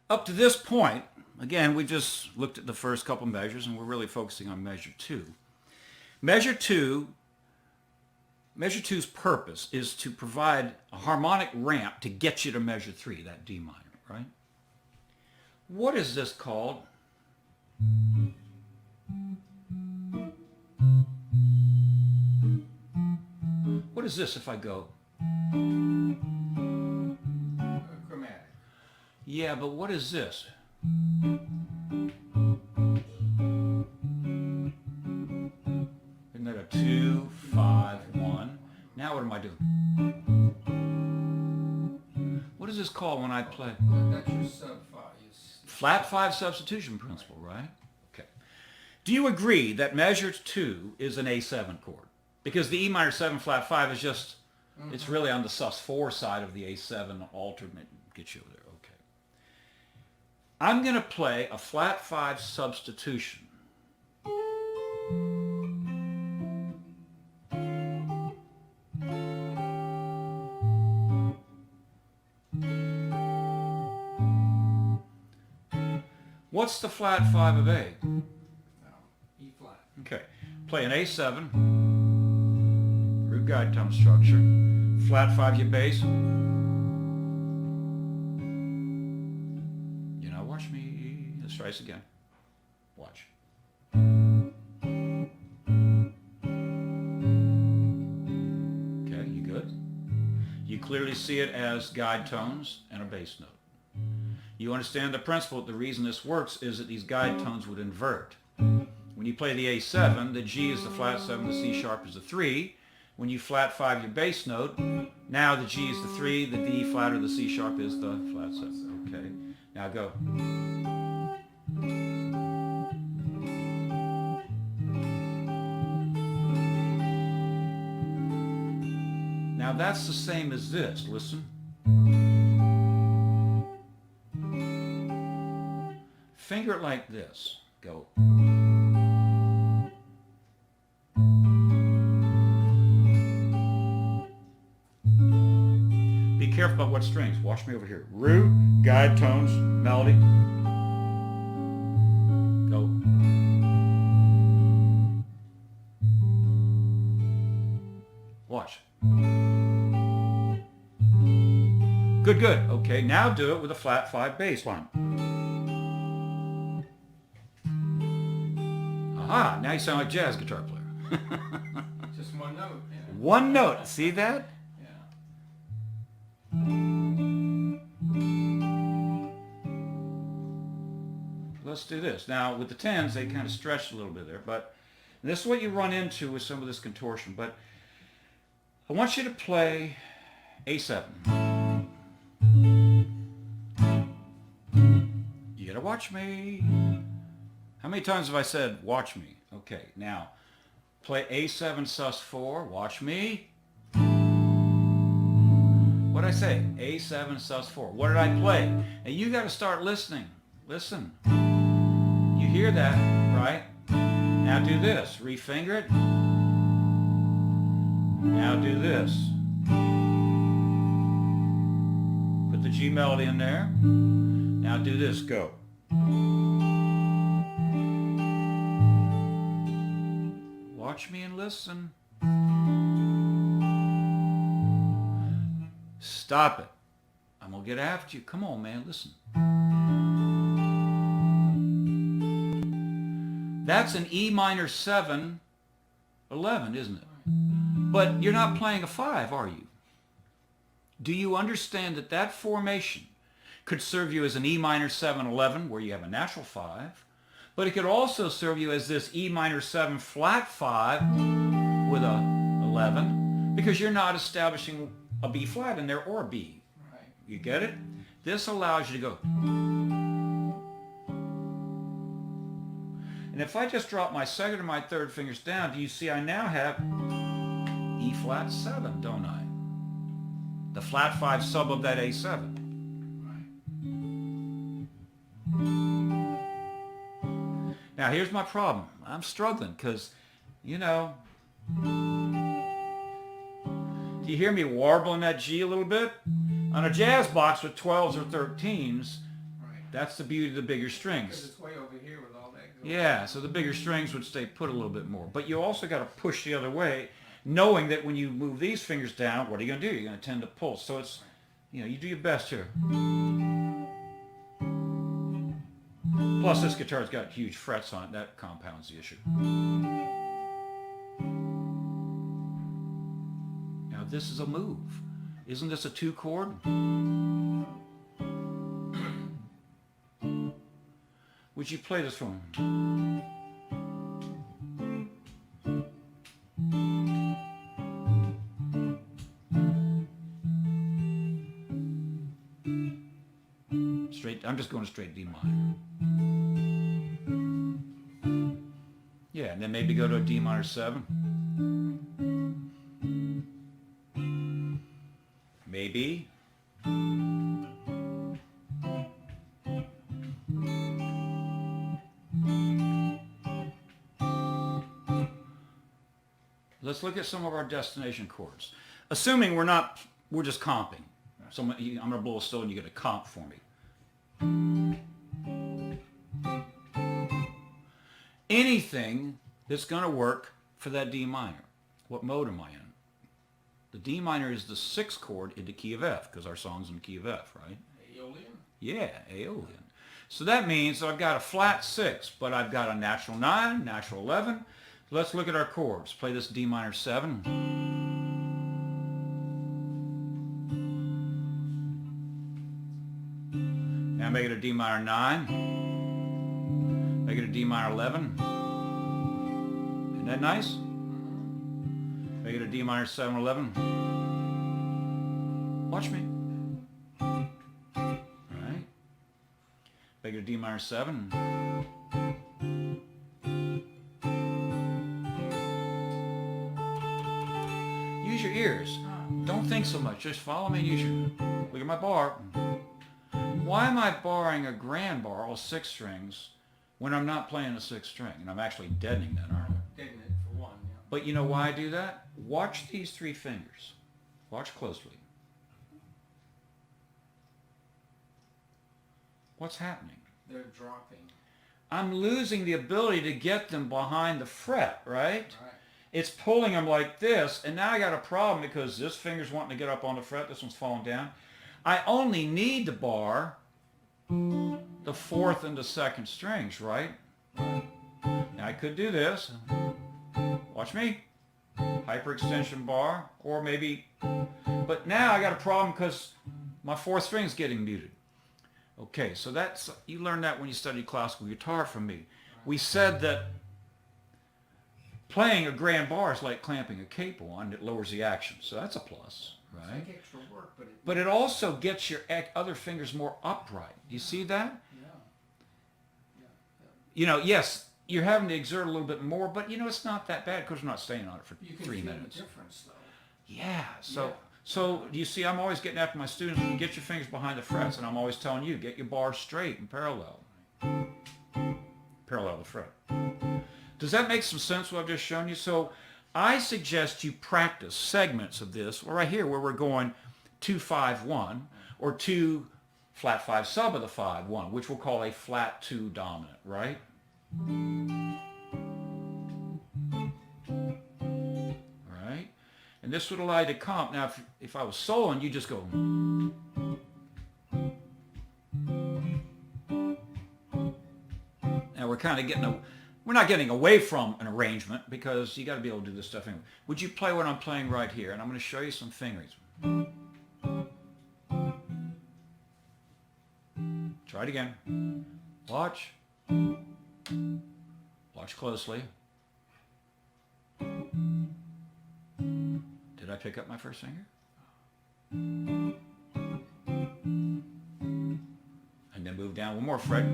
Up to this point, again, we just looked at the first couple measures and we're really focusing on measure 2. Measure 2, measure 2's purpose is to provide a harmonic ramp to get you to measure 3, that D minor, right? What is this called? What is this if I go? Chromatic. Yeah, but what is this? Isn't that a 2, 5, 1? Now what am I doing? What is this called when I play? That's your sub 5. Flat 5 substitution principle, right? Okay. Do you agree that measure 2 is an A7 chord? Because the E minor 7 flat 5 is just, it's really on the sus4 side of the A7 alternate. Get you over there, okay. I'm going to play a flat 5 substitution. What's the flat 5 of A? No, E flat. Okay. Play an A7, root guide tone structure, flat 5 your bass. You know, watch me. Let's try this again. Watch. Okay, you good? You clearly see it as guide tones and a bass note. You understand the principle. The reason this works is that these guide tones would invert. When you play the A7, the G is the flat 7, the C sharp is the 3. When you flat 5 your bass note, now the G is the 3, the D flat or the C sharp is the flat 7. Okay, now go. Now that's the same as this. Listen. Finger it like this. Go. Be careful about what strings. Watch me over here. Root, guide tones, melody. Go. Watch. Good, good. Okay, now do it with a flat 5 bass line. Aha, now you sound like a jazz guitar player. Just one note. Yeah. One note. See that? Yeah. Let's do this. Now, with the 10s, they kind of stretched a little bit there, but this is what you run into with some of this contortion. But I want you to play A7. You gotta watch me. How many times have I said, watch me? Okay, now, play A7 sus4, watch me. What did I say? A7 sus4. What did I play? And you got to start listening. Listen. You hear that, right? Now do this. Refinger it. Now do this. Put the G melody in there. Now do this. Go. Watch me and listen. Stop it. I'm going to get after you. Come on, man. Listen. That's an E minor 7, 11, isn't it? But you're not playing a 5, are you? Do you understand that that formation could serve you as an E minor 7, 11, where you have a natural 5, but it could also serve you as this E minor 7 flat 5 with a 11, because you're not establishing a B flat in there or a B. Right. You get it? This allows you to go. And if I just drop my second and my third fingers down, do you see I now have E flat 7, don't I? The flat 5 sub of that A7. Now here's my problem. I'm struggling because, you know, do you hear me warbling that G a little bit? On a jazz box with 12s or 13s, Right. That's the beauty of the bigger Because strings. it's way over here with all that going Yeah, so the bigger strings would stay put a little bit more. But you also got to push the other way, knowing that when you move these fingers down, what are you going to do? You're going to tend to pull. So it's, you know, you do your best here. Plus, this guitar's got huge frets on it. That compounds the issue. Now, this is a move. Isn't this a 2-chord? Would you play this for me? Straight, I'm just going straight D minor. Yeah, and then maybe go to a D minor 7. Maybe. Let's look at some of our destination chords. Assuming we're just comping. So I'm going to blow a solo and you get a comp for me. Anything that's going to work for that D minor. What mode am I in? The D minor is the 6th chord in the key of F, because our song's in the key of F, right? Aeolian? Yeah, Aeolian. So that means I've got a flat 6, but I've got a natural 9, natural 11. Let's look at our chords. Play this D minor 7. Now make it a D minor 9. Make it a D minor 11. Isn't that nice? Make it a D minor 7, 11. Watch me. All right. Make it a D minor 7. Use your ears. Don't think so much. Just follow me and use your... Look at my bar. Why am I barring a grand bar, all 6 strings, when I'm not playing a 6th string? And I'm actually deadening that, aren't I? Deadening it for one, yeah. But you know why I do that? Watch these 3 fingers. Watch closely. What's happening? They're dropping. I'm losing the ability to get them behind the fret, right? Right. It's pulling them like this, and now I got a problem because this finger's wanting to get up on the fret, this one's falling down. I only need to bar the 4th and the 2nd strings, right? Now I could do this. Watch me. Hyperextension bar, or maybe, but now I got a problem because my 4th string's getting muted. Okay, so that's, you learned that when you studied classical guitar from me. We said that playing a grand bar is like clamping a capo on. It lowers the action, so that's a plus, It's right? like extra work, but But it also gets your other fingers more upright. Do you see that? yeah. You know, yes, you're having to exert a little bit more, but you know, it's not that bad because we're not staying on it for You can 3 feel minutes. the difference, though. Yeah, so Yeah. so you see, I'm always getting after my students, get your fingers behind the frets, and I'm always telling you, get your bars straight and parallel. Parallel the fret. Does that make some sense what I've just shown you? So I suggest you practice segments of this, or right here where we're going 2, 5, 1, or 2 flat 5 sub of the 5, 1, which we'll call a flat 2 dominant, right? Right? And this would allow you to comp. Now, if I was soloing, you just go. Now we're kind of getting we're not getting away from an arrangement because you got to be able to do this stuff anyway. Would you play what I'm playing right here? And I'm going to show you some fingerings. Try it again. Watch. Watch closely. Did I pick up my first finger? And then move down one more fret.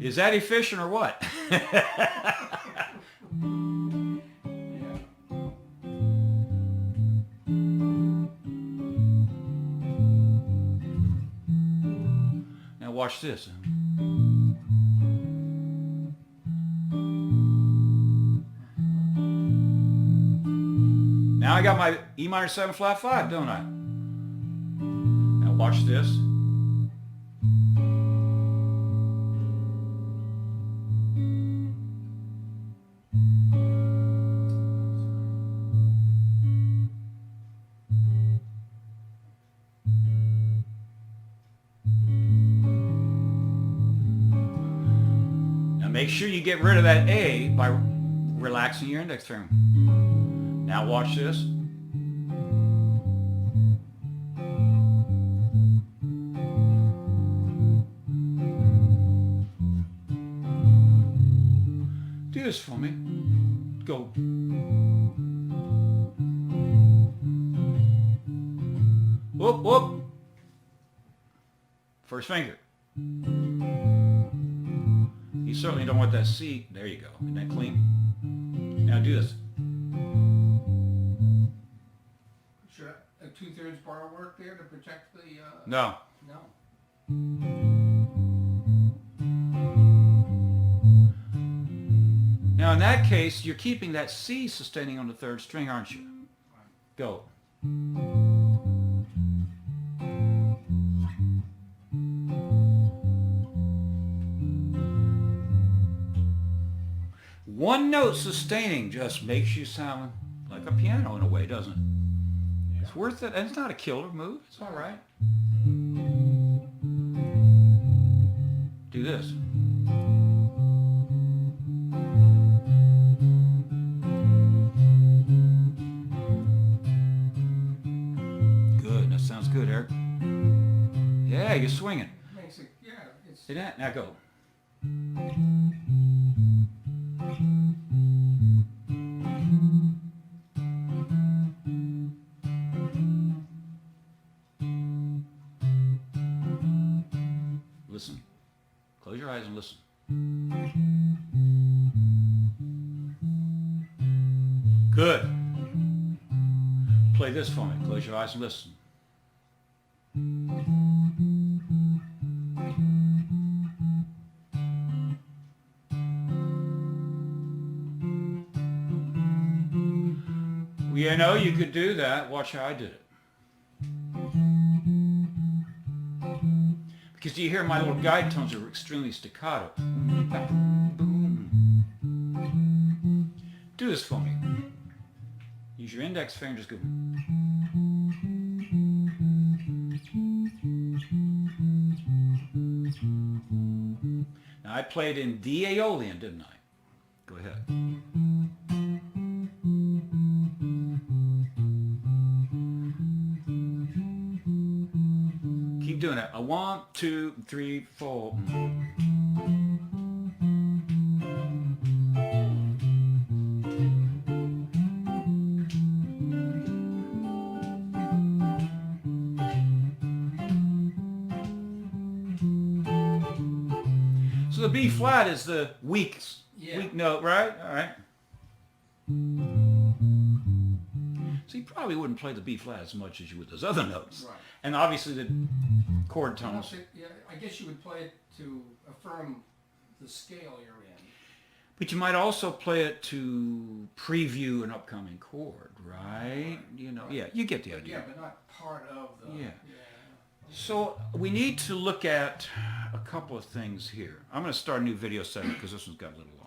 Is that efficient or what? Now watch this. Now I got my E minor 7 flat 5, don't I? Now watch this. Make sure you get rid of that A by relaxing your index finger. Now watch this. Do this for me. Go. Whoop, whoop. First finger. You certainly don't want that C. There you go. Isn't that clean? Now do this. Should a 2/3 bar work there to protect the? No. No. Now in that case, you're keeping that C sustaining on the third string, aren't you? Go. One note sustaining just makes you sound like a piano in a way, doesn't it? Yeah. It's worth it. And it's not a killer move. It's all right. Do this. Good. That sounds good, Eric. Yeah, you're swinging. Makes it. Yeah. It's. See that? Now go. Listen. Close your eyes and listen. Good. Play this for me. Close your eyes and listen. You know, you could do that. Watch how I did it. Because you hear my little guide tones are extremely staccato. Do this for me. Use your index finger, just go. Now I played in D Aeolian, didn't I? Go ahead. Keep doing it. A 1, 2, 3, 4. So the B flat is the weak note, right? All right. So you probably wouldn't play the B flat as much as you would those other notes. Right. And obviously the chord I don't tones. think- yeah, I guess you would play it to affirm the scale you're in. But you might also play it to preview an upcoming chord, right? You know, yeah, you get the idea. Yeah, but not part of the. Yeah. So we need to look at a couple of things here. I'm going to start a new video segment because this one's got a little long.